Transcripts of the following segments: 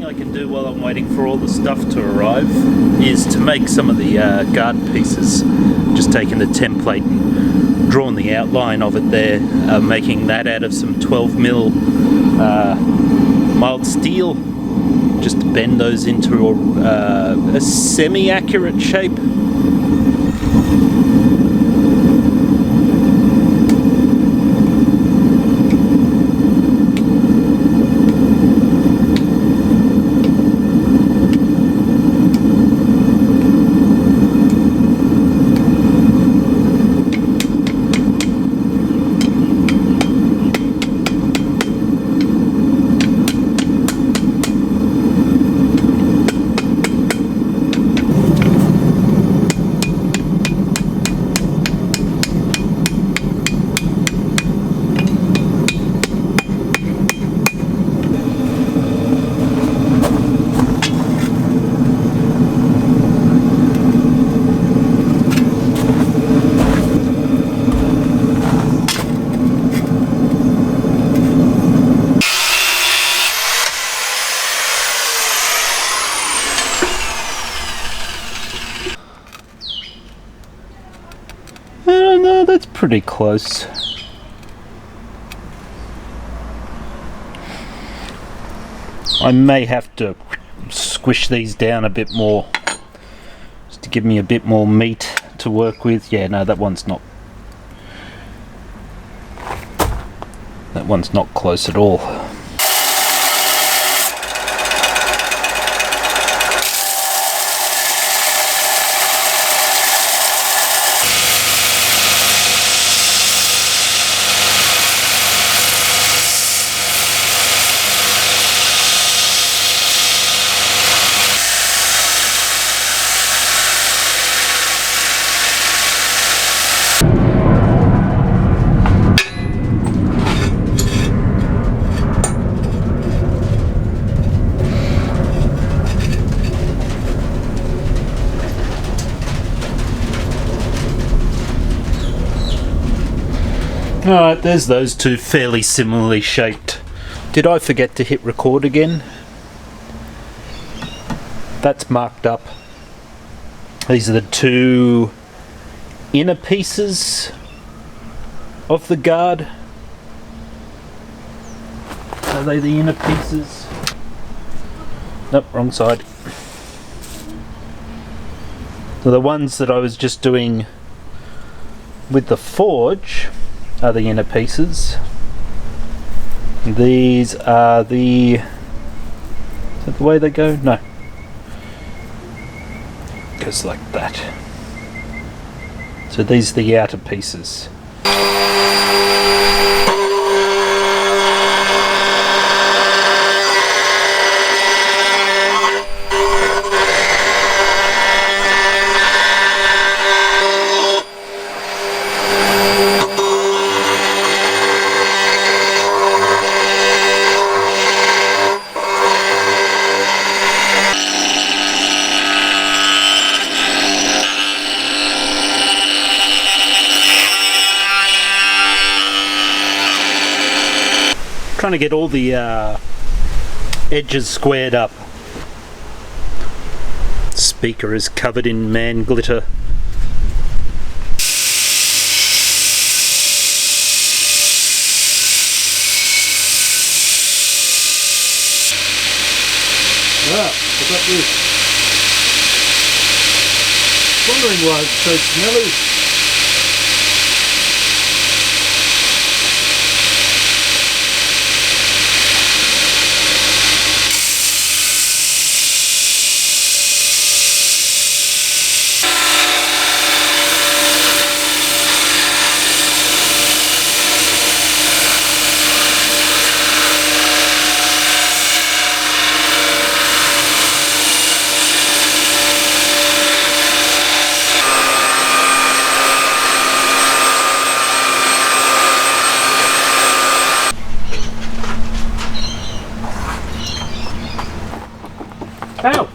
thing I can do while I'm waiting for all the stuff to arrive is to make some of the guard pieces. Just taking the template and drawing the outline of it there, making that out of some 12mm mild steel, just to bend those into a semi-accurate shape. No, that's pretty close. I may have to squish these down a bit more, just to give me a bit more meat to work with. Yeah, no, that one's not close at all. Alright, there's those two fairly similarly shaped. Did I forget to hit record again? That's marked up. These are the two inner pieces of the guard. Are they the inner pieces? Nope, wrong side. So the ones that I was just doing with the forge are the inner pieces. These are the... Is that the way they go? No. It goes like that. So these are the outer pieces. Trying to get all the edges squared up. Speaker is covered in man glitter. I got this. Wondering why it's so smelly. Ow!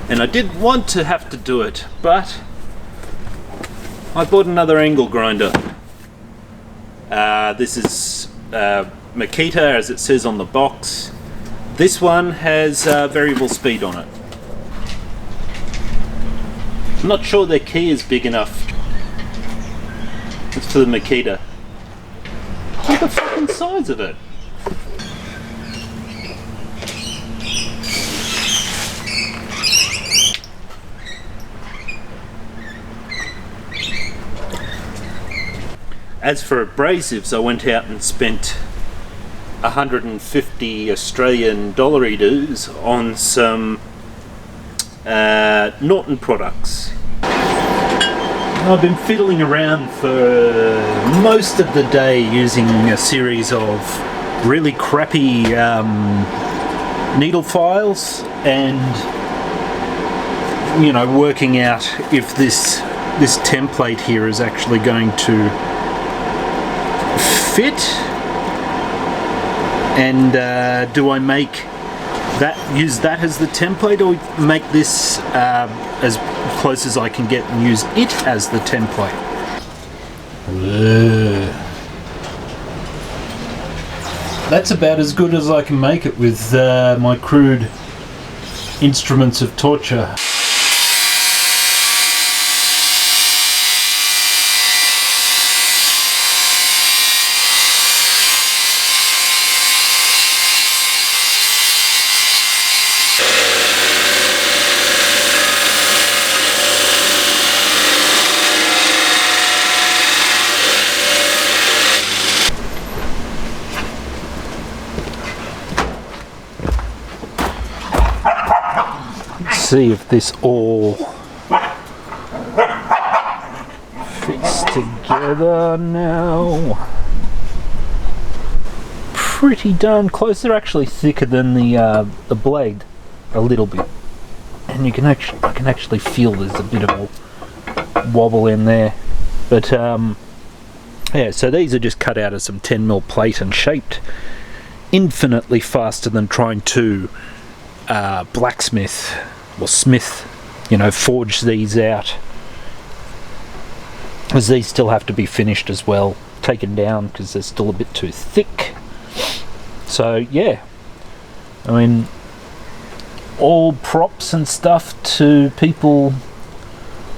And I didn't want to have to do it, but I bought another angle grinder. This is Makita, as it says on the box. This one has variable speed on it. I'm not sure their key is big enough. It's for the Makita. Look at the fucking size of it. As for abrasives, I went out and spent 150 Australian dollar-doos on some Norton products. I've been fiddling around for most of the day using a series of really crappy needle files and, you know, working out if this template here is actually going to fit, and do I make that, use that as the template, or make this as close as I can get and use it as the template. That's about as good as I can make it with my crude instruments of torture. See if this all fits together now. Pretty darn close. They're actually thicker than the blade a little bit, and I can actually feel there's a bit of a wobble in there. But yeah, so these are just cut out of some 10mm plate and shaped infinitely faster than trying to blacksmith or smith, you know, forge these out, as these still have to be finished as well, taken down because they're still a bit too thick. So yeah, I mean, all props and stuff to people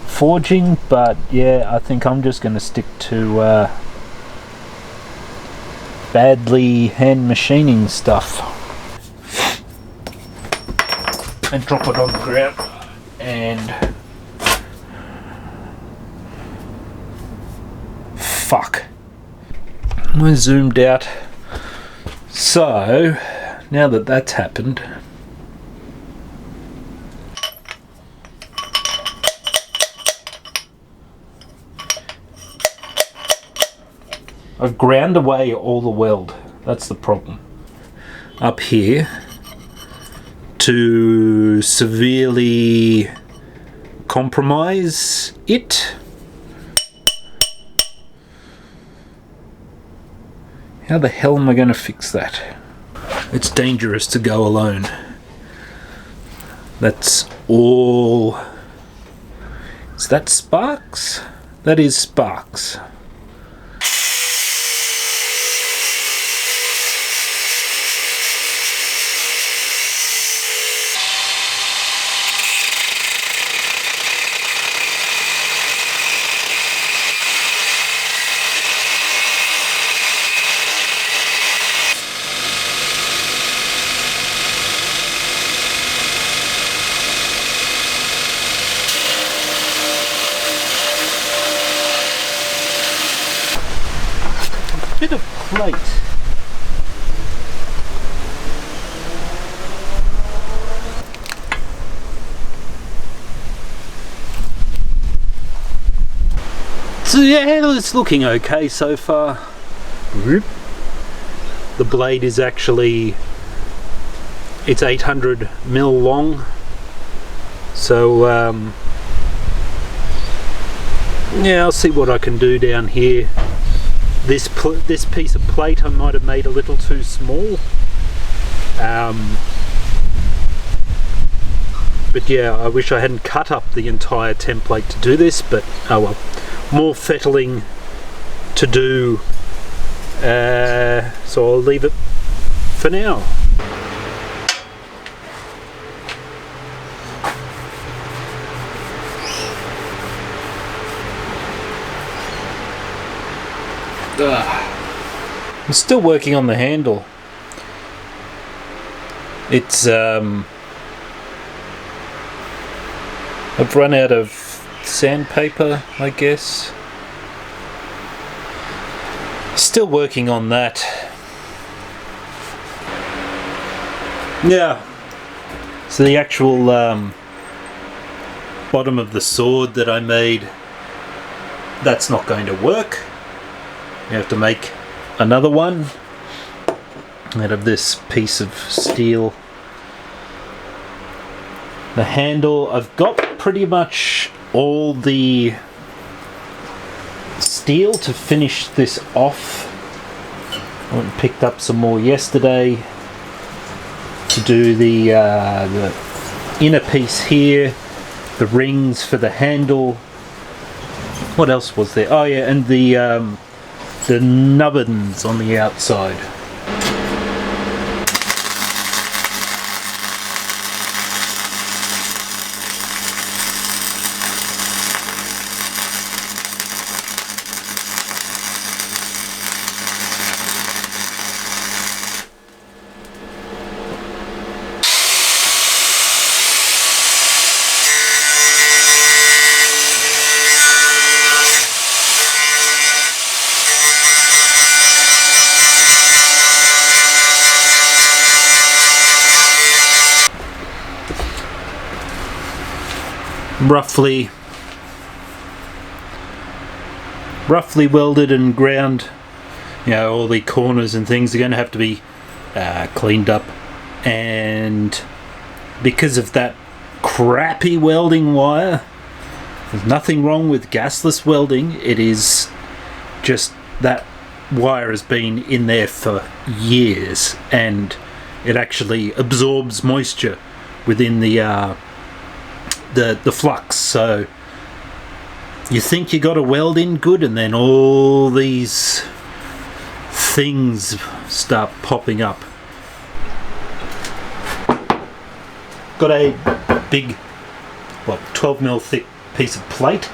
forging, but yeah, I think I'm just going to stick to badly hand machining stuff. And drop it on the ground, and fuck, I zoomed out. So now that that's happened, I've ground away all the weld. That's the problem up here, to severely compromise it. How the hell am I going to fix that? It's dangerous to go alone. That's all. Is that sparks? That is sparks. Bit of plate. So yeah, it's looking okay so far. The blade is actually, it's 800mm long, so yeah, I'll see what I can do down here. This piece of plate I might have made a little too small. But yeah, I wish I hadn't cut up the entire template to do this, but oh well. More fettling to do, so I'll leave it for now. I'm still working on the handle. It's I've run out of sandpaper, I guess. Still working on that. Yeah. So the actual bottom of the sword that I made, that's not going to work. You have to make another one out of this piece of steel. The handle, I've got pretty much all the steel to finish this off. I went and picked up some more yesterday to do the inner piece here, the rings for the handle. What else was there? Oh yeah, and the nubbins on the outside. Roughly welded and ground. You know, all the corners and things are going to have to be cleaned up, and because of that crappy welding wire, there's nothing wrong with gasless welding. It is just that wire has been in there for years, and it actually absorbs moisture within the flux. So you think you got a weld in good, and then all these things start popping up. Got a big, 12mm thick piece of plate,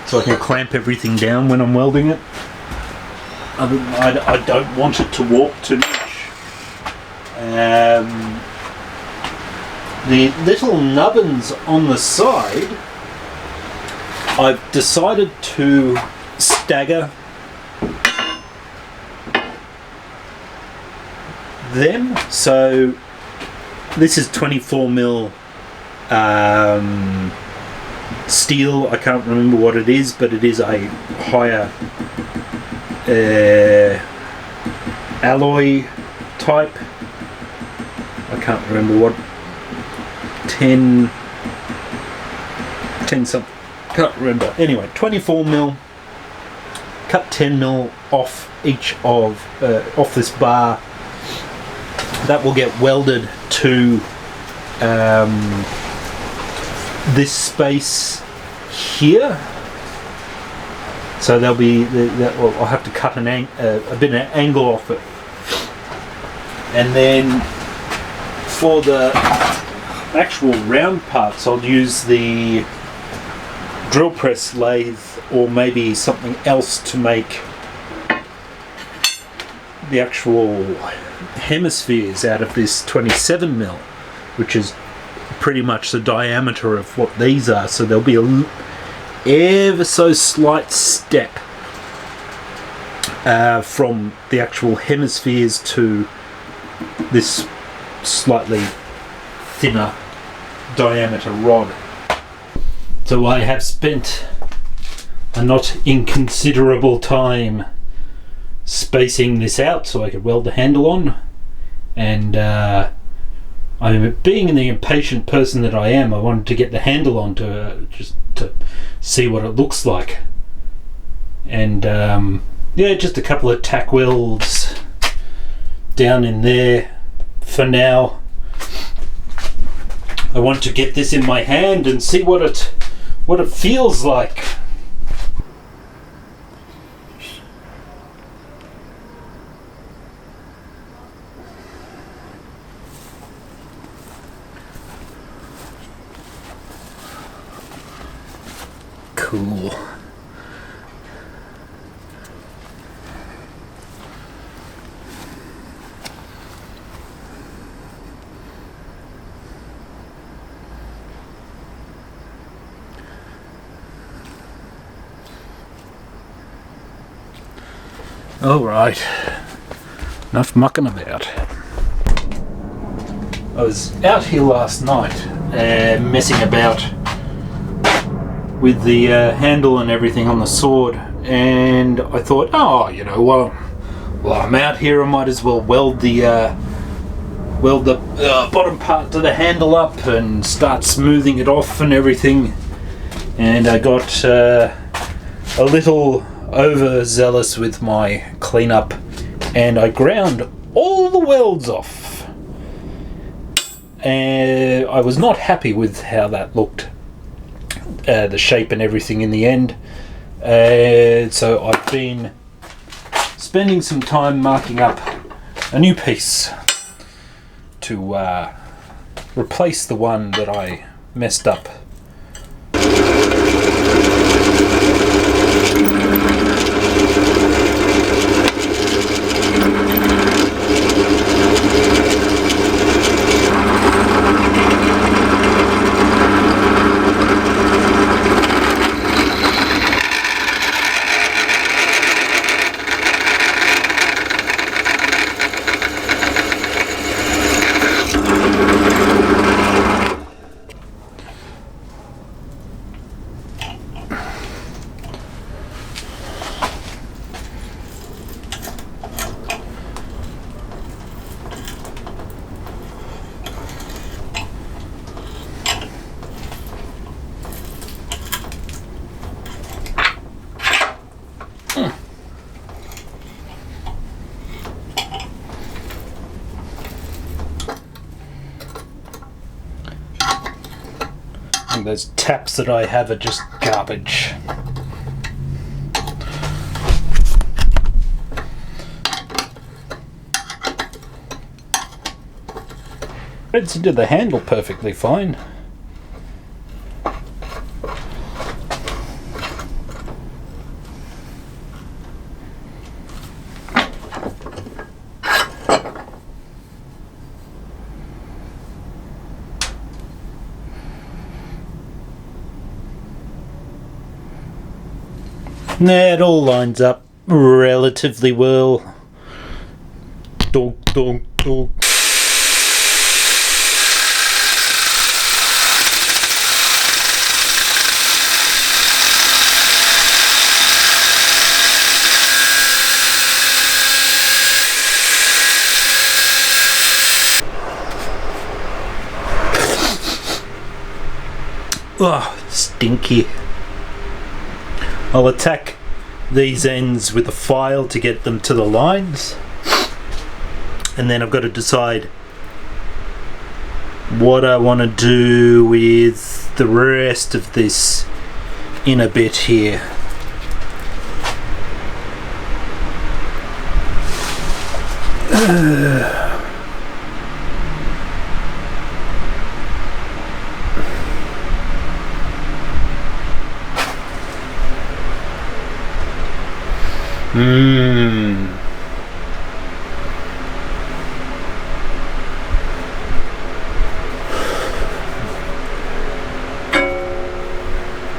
so I can clamp everything down when I'm welding it. I don't want it to warp too much. The little nubbins on the side, I've decided to stagger them. So this is 24mm steel. I can't remember what it is, but it is a higher alloy type. I can't remember what, 10 something, can't remember. Anyway, 24mm, cut 10mm off each of off this bar. That will get welded to this space here. So there'll be well, I'll have to cut a bit of an angle off it, and then for the actual round parts, I'll use the drill press lathe, or maybe something else, to make the actual hemispheres out of this 27mm, which is pretty much the diameter of what these are. So there'll be a ever so slight step from the actual hemispheres to this slightly thinner diameter rod. So I have spent a not inconsiderable time spacing this out so I could weld the handle on, and being the impatient person that I am, I wanted to get the handle on just to see what it looks like. And yeah, just a couple of tack welds down in there for now. I want to get this in my hand and see what it feels like. Cool. Alright, enough mucking about. I was out here last night messing about with the handle and everything on the sword, and I thought, oh, you know, while I'm out here, I might as well weld the bottom part to the handle up and start smoothing it off and everything. And I got a little overzealous with my cleanup, and I ground all the welds off, and I was not happy with how that looked, the shape and everything in the end. So I've been spending some time marking up a new piece to replace the one that I messed up. Those taps that I have are just garbage. Threads into the handle perfectly fine. Nah, it all lines up relatively well. Donk, donk, donk. Oh, stinky. I'll attack these ends with a file to get them to the lines, and then I've got to decide what I want to do with the rest of this inner bit here.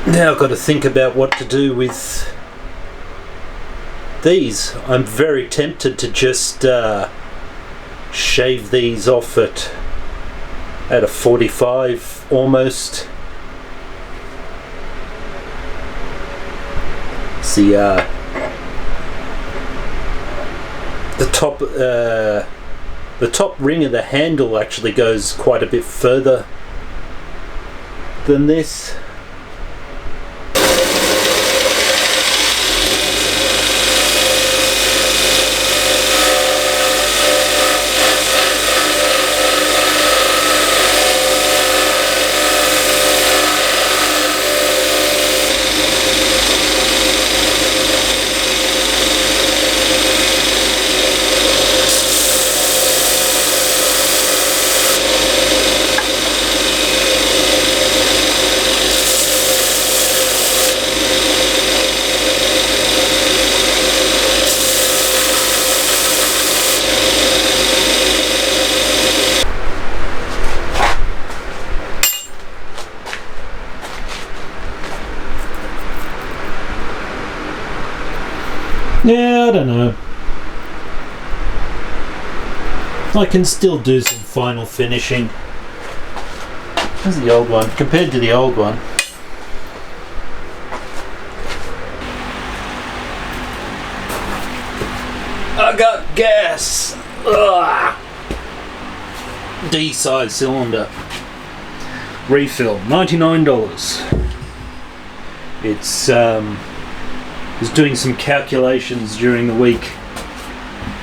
Now I've got to think about what to do with these. I'm very tempted to just shave these off at a 45 almost. See, the top ring of the handle actually goes quite a bit further than this. I don't know. I can still do some final finishing. There's the old one, compared to the old one. I got gas! Ugh. D-size cylinder. Refill, $99. It's was doing some calculations during the week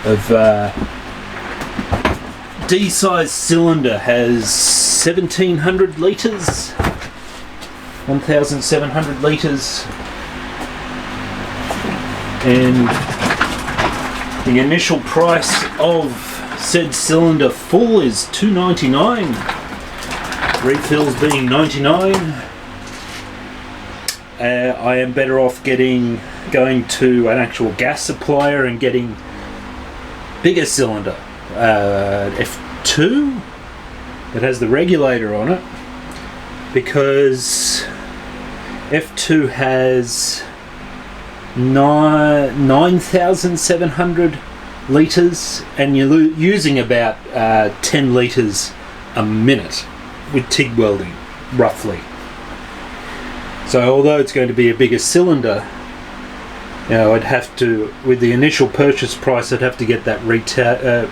of D-size cylinder has 1,700 litres, 1,700 litres, and the initial price of said cylinder full is $2.99. Refills being $99. I am better off going to an actual gas supplier and getting bigger cylinder, F2 that has the regulator on it, because F2 has 9,700 litres and you're using about 10 litres a minute with TIG welding, roughly. So although it's going to be a bigger cylinder, you know, I'd have to, with the initial purchase price, I'd have to get that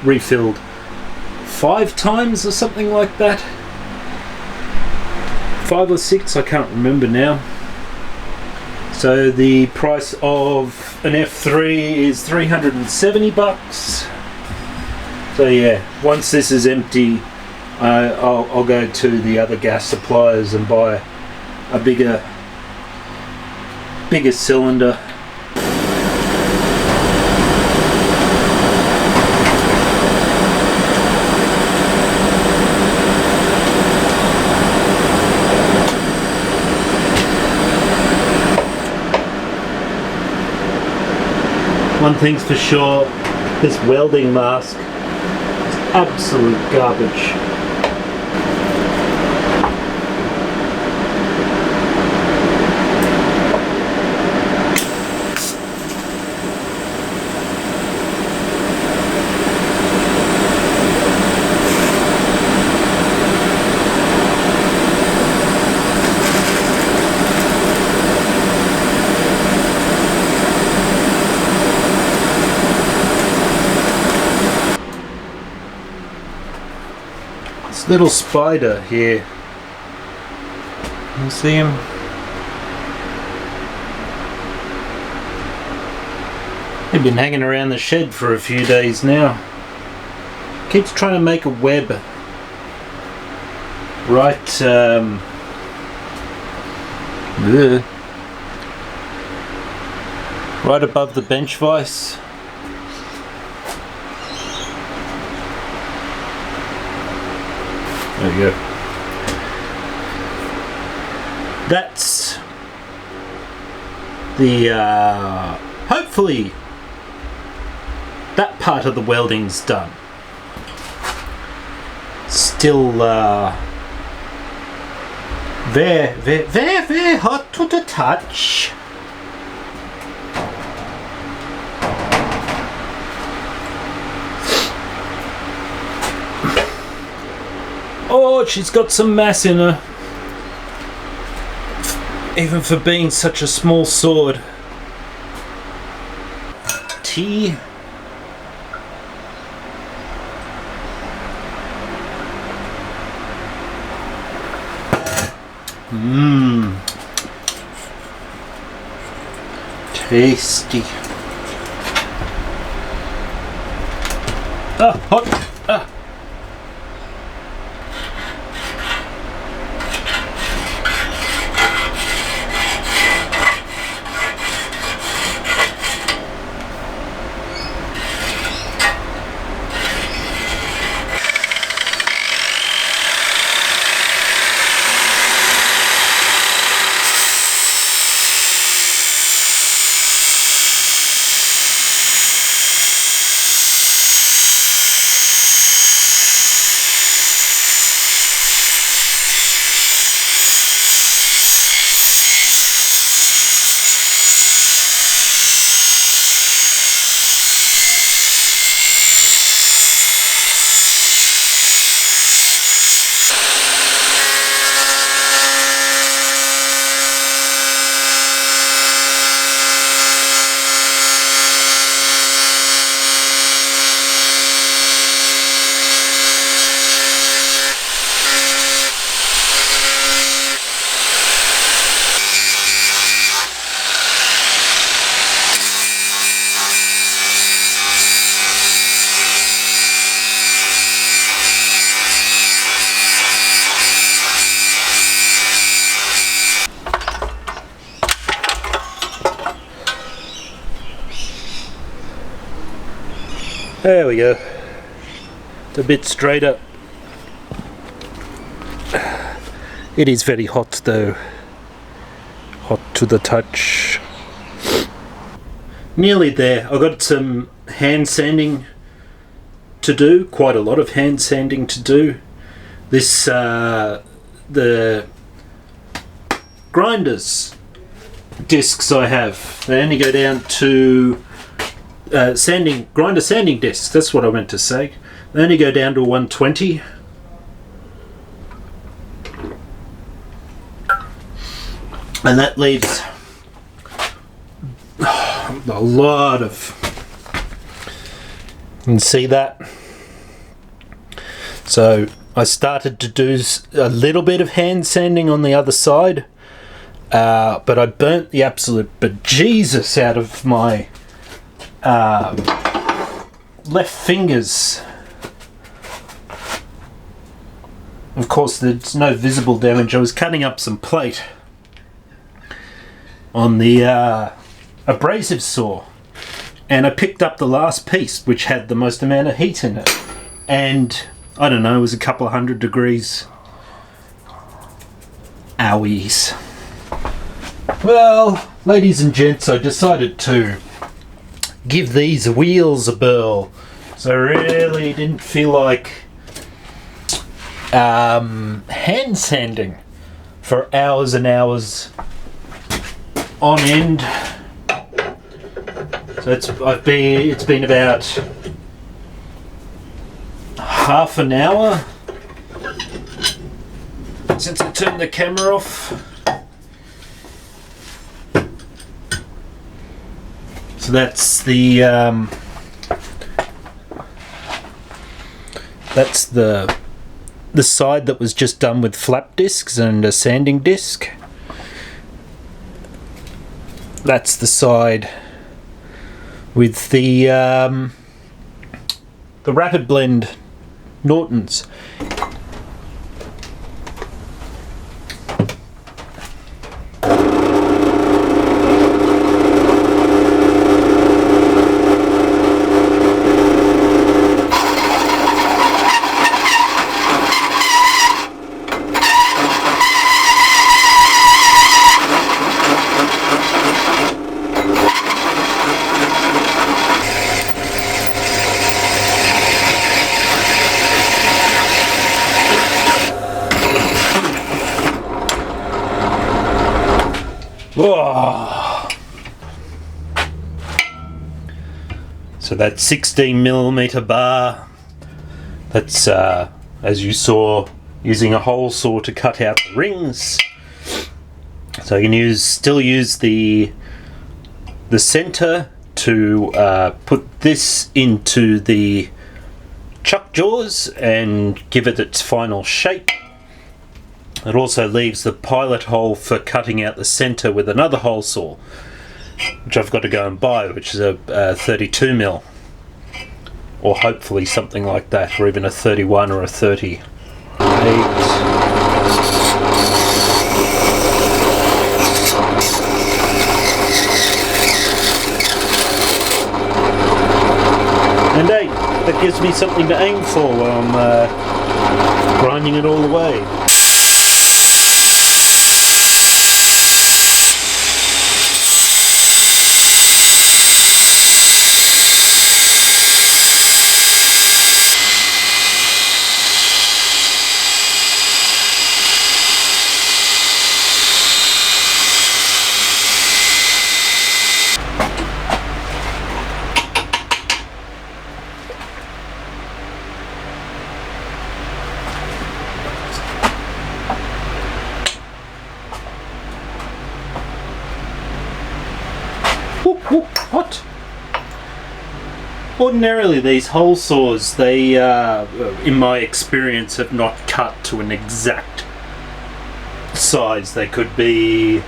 refilled 5 times or something like that. 5 or 6, I can't remember now. So the price of an F3 is $370. So yeah, once this is empty, I'll go to the other gas suppliers and buy a bigger cylinder. One thing's for sure, this welding mask is absolute garbage. Little spider here. You see him? He's been hanging around the shed for a few days now. Keeps trying to make a web right right above the bench vise. There you go. That's the hopefully that part of the welding's done. Still very hot to the touch. Oh, she's got some mass in her. Even for being such a small sword. Tea. Mmm. Tasty. Ah, hot. Ah. There we go. It's a bit straighter. It is very hot though. Hot to the touch. Nearly there. I've got some hand sanding to do. Quite a lot of hand sanding to do. This, the grinders discs I have, they only go down to grinder sanding discs, that's what I meant to say. They only go down to 120. And that leaves a lot of, you can see that. So I started to do a little bit of hand sanding on the other side, but I burnt the absolute bejesus out of my left fingers. Of course, there's no visible damage. I was cutting up some plate on the abrasive saw, and I picked up the last piece, which had the most amount of heat in it, and I don't know, it was a couple of 100 degrees. Owies. Well, ladies and gents, I decided to give these wheels a whirl. So I really didn't feel like hand sanding for hours and hours on end. So it's been about half an hour since I turned the camera off. So that's the side that was just done with flap discs and a sanding disc. That's the side with the rapid blend Nortons. Whoa. So that 16mm bar, that's as you saw, using a hole saw to cut out the rings. So you can still use the center to put this into the chuck jaws and give it its final shape. It also leaves the pilot hole for cutting out the center with another hole saw, which I've got to go and buy, which is a 32mm, or hopefully something like that, or even a 31 or a 38. And 8, that gives me something to aim for while I'm grinding it all the way. What? Ordinarily these hole saws, they, in my experience, have not cut to an exact size. They could be a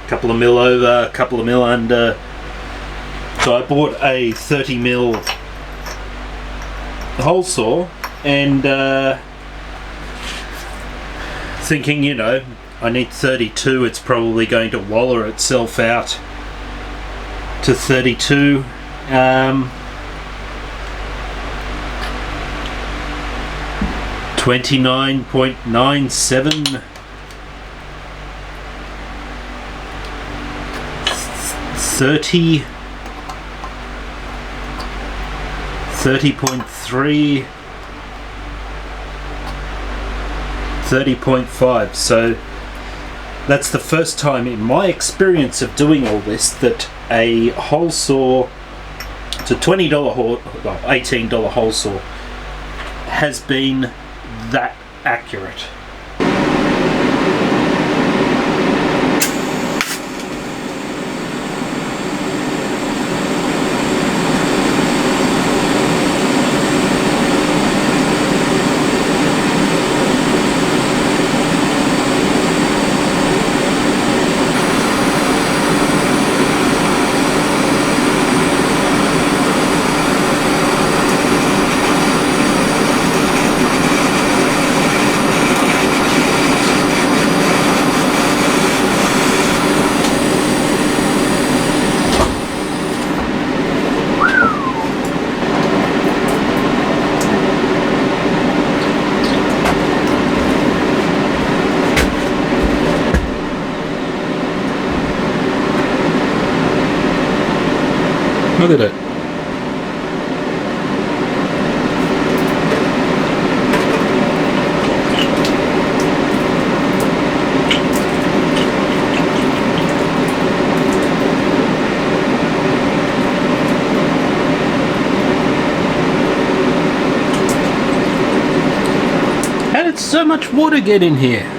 couple of mil over, a couple of mil under. So I bought a 30mm hole saw and thinking, you know, I need 32, it's probably going to waller itself out to 32. 29.97, 30, 30.3, 30.5. So that's the first time in my experience of doing all this that a hole saw, it's a $20 $18 hole saw, has been that accurate. Look at it. How did so much water get in here?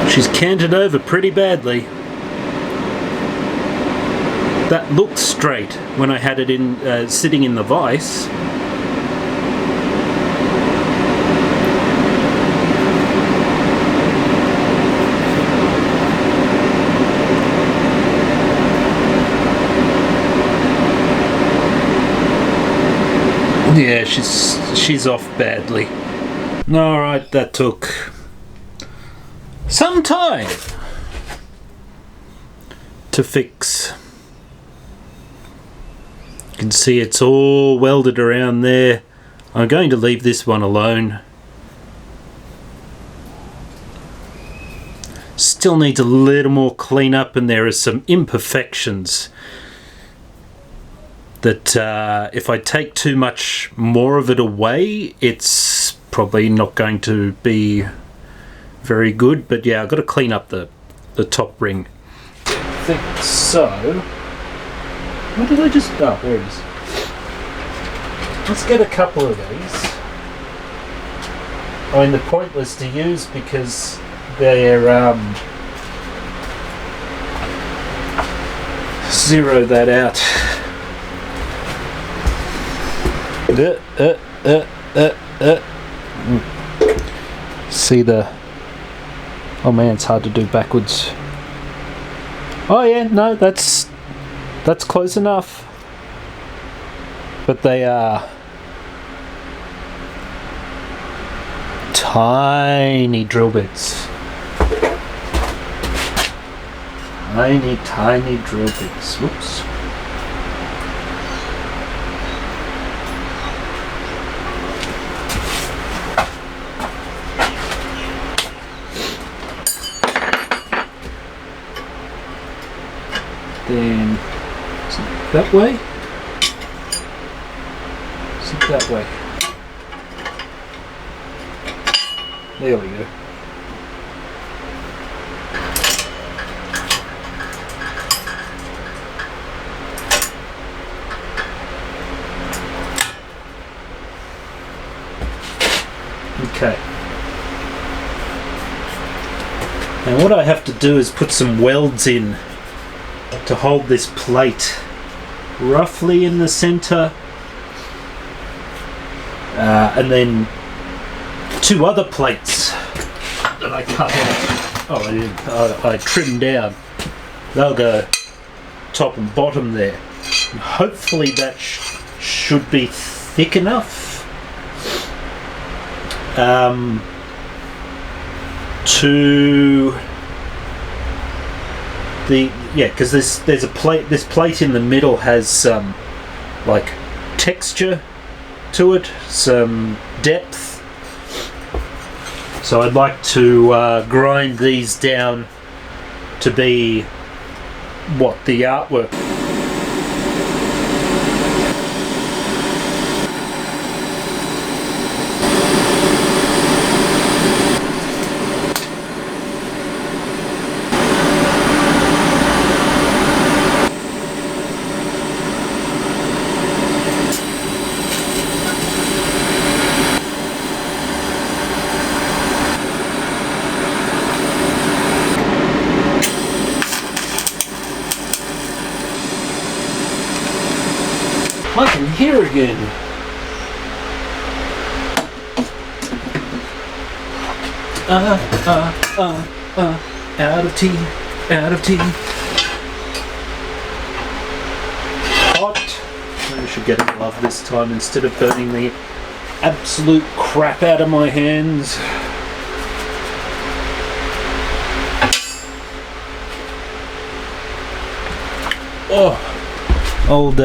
She's canted over pretty badly. That looked straight when I had it in sitting in the vise. Yeah, she's off badly. All right, that took some time to fix. You can see it's all welded around there. I'm going to leave this one alone. Still needs a little more cleanup, and there are some imperfections that if I take too much more of it away, it's probably not going to be very good. But yeah, I've got to clean up the top ring. I think so. Where did I just... oh, there it is. Let's get a couple of these. I mean, they're pointless to use because they're... zero that out. See the... oh man, it's hard to do backwards. Oh yeah, no, that's close enough. But they are tiny drill bits. Tiny drill bits. Whoops. Then, is it that way? Is it that way? There we go. Okay. And what I have to do is put some welds in to hold this plate roughly in the center, and then two other plates that I cut out. Oh, I didn't. I trimmed down. They'll go top and bottom there. And hopefully that should be thick enough to because there's a plate. This plate in the middle has some like texture to it, some depth. So I'd like to grind these down to be what the artwork. I can hear again. Out of tea, out of tea. Hot. I should get a glove this time instead of burning the absolute crap out of my hands. Oh, old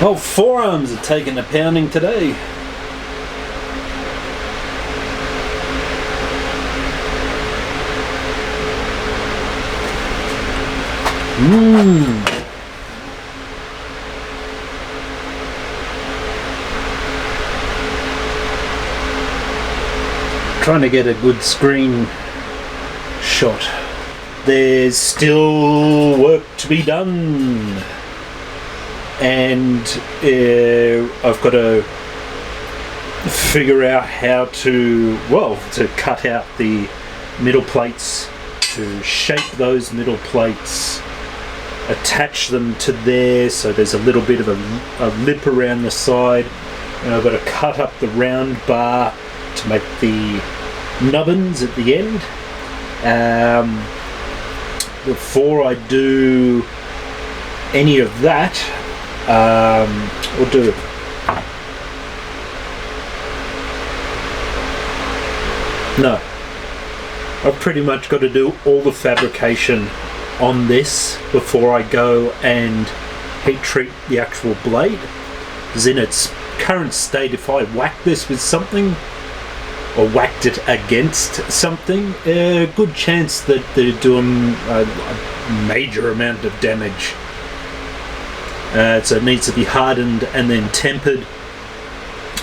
oh, forearms are taking a pounding today. Trying to get a good screen shot. There's still work to be done. And I've got to figure out how to cut out the middle plates, to shape those middle plates, attach them to there so there's a little bit of a lip around the side, and I've got to cut up the round bar to make the nubbins at the end. Before I do any of that, we'll do no, I've pretty much got to do all the fabrication on this before I go and heat treat the actual blade. Because in its current state, if I whack this with something or whacked it against something, a good chance that they're doing a major amount of damage. So it needs to be hardened and then tempered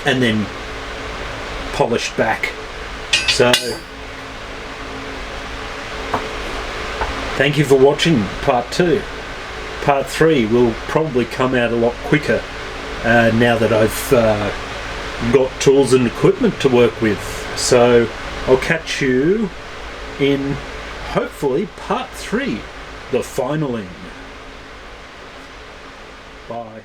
and then polished back. So thank you for watching part 2. Part 3 will probably come out a lot quicker now that I've got tools and equipment to work with. So I'll catch you in hopefully part 3, the finaling. Bye.